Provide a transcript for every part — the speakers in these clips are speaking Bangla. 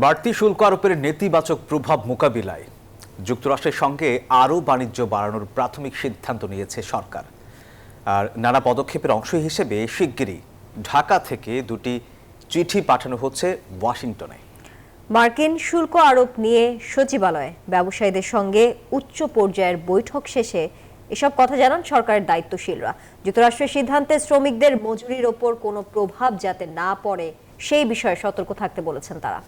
বাড়তি শুল্ক আরোপের নেতিবাচক প্রভাব মোকাবিলায় যুক্তরাষ্ট্রের সঙ্গে আরও বাণিজ্য বাড়ানোর প্রাথমিক সিদ্ধান্ত নিয়েছে সরকার। আর নানা পদক্ষেপের অংশ হিসেবে শিগগিরই ঢাকা থেকে দুটি চিঠি পাঠানো হচ্ছে ওয়াশিংটনে। মার্কিন শুল্ক আরোপ নিয়ে সচিবালয়ে ব্যবসায়ীদের সঙ্গে উচ্চ পর্যায়ের বৈঠক শেষে এসব কথা জানান সরকারের দায়িত্বশীলরা। যুক্তরাষ্ট্রের সিদ্ধান্তে শ্রমিকদের মজুরির ওপর কোনো প্রভাব যাতে না পড়ে সেই বিষয়ে সতর্ক থাকতে বলেছেন তারা।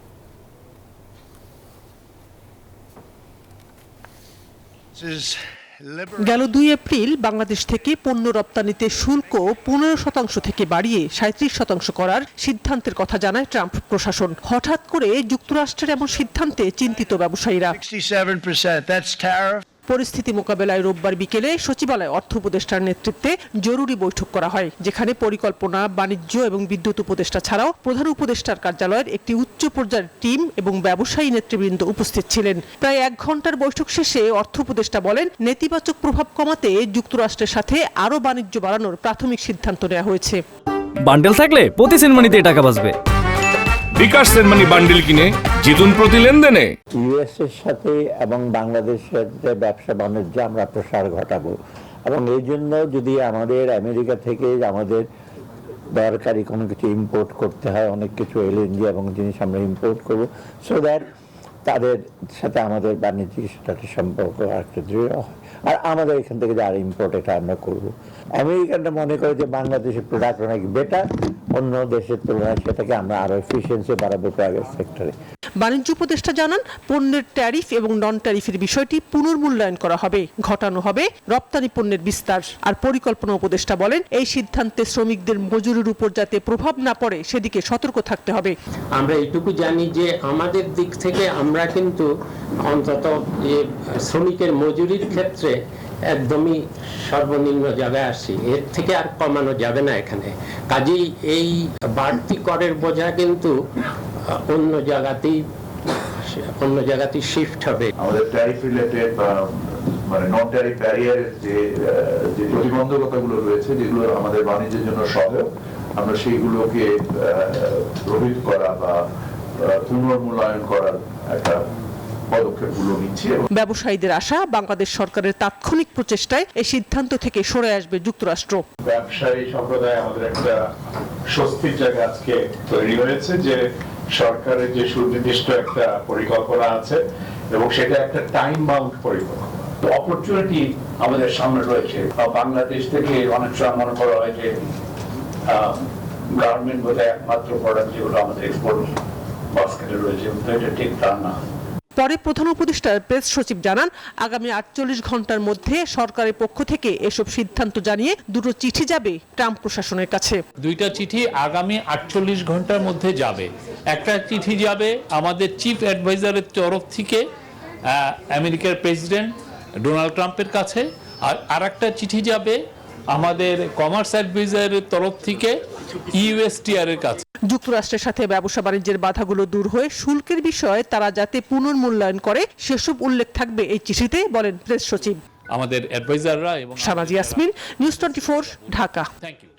গেল 2 এপ্রিল বাংলাদেশ থেকে পণ্য রপ্তানিতে শুল্ক 15% থেকে বাড়িয়ে 37% করার সিদ্ধান্তের কথা জানায় ট্রাম্প প্রশাসন। হঠাৎ করে যুক্তরাষ্ট্রের এমন সিদ্ধান্তে চিন্তিত ব্যবসায়ীরা। পরিস্থিতি মোকাবেলায় রোববার বিকেলে সচিবালয় অর্থ উপদেষ্টার নেতৃত্বে জরুরি বৈঠক করা হয়, যেখানে পরিকল্পনা, বাণিজ্য এবং বিদ্যুৎ উপদেষ্টা ছাড়াও প্রধান উপদেষ্টার কার্যালয়ের একটি উচ্চ পর্যায়ের টিম এবং ব্যবসায়ী নেতৃবৃন্দ উপস্থিত ছিলেন। প্রায় 1 ঘন্টার বৈঠক শেষে অর্থ উপদেষ্টা বলেন, নেতিবাচক প্রভাব কমাতে যুক্তরাষ্ট্রের সাথে আরও বাণিজ্য বাড়ানোর প্রাথমিক সিদ্ধান্ত নেওয়া হয়েছে। বান্ডেল থাকলে প্রতি সেনমানিতে টাকা বাঁচবে। বিকাশ সেনমানি বান্ডেল কিনে জিতুন প্রতি লেনদেনে। ইউএস এর সাথে এবং বাংলাদেশের যে ব্যবসা বাণিজ্য আমরা প্রসার ঘটাবো, এবং এই জন্য যদি আমাদের আমেরিকা থেকে আমাদের দরকারি কোনো কিছু ইম্পোর্ট করতে হয়, অনেক কিছু এলএনজি এবং জিনিস আমরা ইম্পোর্ট করব, সো দ্যাট তাদের সাথে আমাদের বাণিজ্যিক সাথে সম্পর্ক একটা দৃঢ় হয়। আর আমাদের এখান থেকে যারা ইম্পোর্ট এটা আমরা করবো। আমেরিকানরা মনে করে যে বাংলাদেশের প্রোডাক্ট অনেক বেটার অন্য দেশের তুলনায়, সেটাকে আমরা আরো এফিসিয়েন্সি বাড়াবো প্রাইভেট সেক্টরে। বাণিজ্য উপদেষ্টা জানান, পণ্যের ট্যারিফ এবং নন ট্যারিফের বিষয়টি পুনর্মূল্যায়ন করা হবে, ঘটানো হবে রপ্তানি পণ্যের বিস্তার। আর পরিকল্পনা উপদেষ্টা বলেন, এই সিদ্ধান্তে শ্রমিকদের মজুরির উপর যাতে প্রভাব না পড়ে সেদিকে সতর্ক থাকতে হবে। আমরা এইটুকু জানি যে আমাদের দিক থেকে আমরা কিন্তু অন্তত যে শ্রমিকের মজুরির ক্ষেত্রে একদমই সর্বনিম্ন জায়গায় আসি, এর থেকে আর কমানো যাবে না এখানে। কাজেই এই বাড়তি করের বোঝা কিন্তু অন্য জায়গাতেই শিফট হবে। আমাদের ট্যারিফ রিলেটেড বা মানে নন ট্যারিফ ব্যারিয়ারের যে প্রতিবন্ধকতাগুলো রয়েছে, যেগুলো আমাদের বাণিজ্যের জন্য সহায়ক, আমরা সেইগুলোকে রহিত করা বা পুনর্মূল্যায়ন করার একটা পদক্ষেপগুলো নিচ্ছে। ব্যবসায়ীদের আশা, বাংলাদেশ সরকারের তাৎক্ষণিক প্রচেষ্টায় এই সিদ্ধান্ত থেকে সরে আসবে যুক্তরাষ্ট্র। ব্যবসায়ী সম্প্রদায় আমাদের একটা স্বস্তির জায়গা আজকে তৈরি হয়েছে যে সরকারের যে সুনির্দিষ্ট একটা পরিকল্পনা আছে এবং সেটা একটা টাইম বাউন্ড পরিকল্পনা। অপরচুনিটি আমাদের সামনে রয়েছে। বাংলাদেশ থেকে অনেক সময় মনে করা হয় যে গার্মেন্ট বোধহয় একমাত্র প্রোডাক্ট যেগুলো আমাদের এক্সপোর্ট বাস্কেটে রয়েছে, এটা ঠিক তা না। পরে প্রধান উপদেষ্টার প্রেস সচিব জানান, আগামী 48 ঘন্টার মধ্যে সরকারের পক্ষ থেকে এসব সিদ্ধান্ত জানিয়ে দুটো চিঠি যাবে ট্রাম্প প্রশাসনের কাছে। 2টা চিঠি আগামী 48 ঘন্টার মধ্যে যাবে। একটা চিঠি যাবে আমাদের চিফ অ্যাডভাইজারের তরফ থেকে আমেরিকার প্রেসিডেন্ট ডোনাল্ড ট্রাম্পের কাছে, আর আরেকটা চিঠি যাবে আমাদের কমার্স অ্যাডভাইজারের তরফ থেকে ইউএসটিআর এর কাছে। যুক্তরাষ্ট্রের সাথে ব্যবসা বাণিজ্যের বাধাগুলো দূর হয়ে শুল্কের বিষয়ে তারা যাতে পুনর্মূল্যায়ন করে সেসব উল্লেখ থাকবে এই চিঠিতে, বলেন প্রেস সচিব। আমাদের অ্যাডভাইজাররা এবং Shahnaz Yasmin, news 24, Dhaka. Thank you.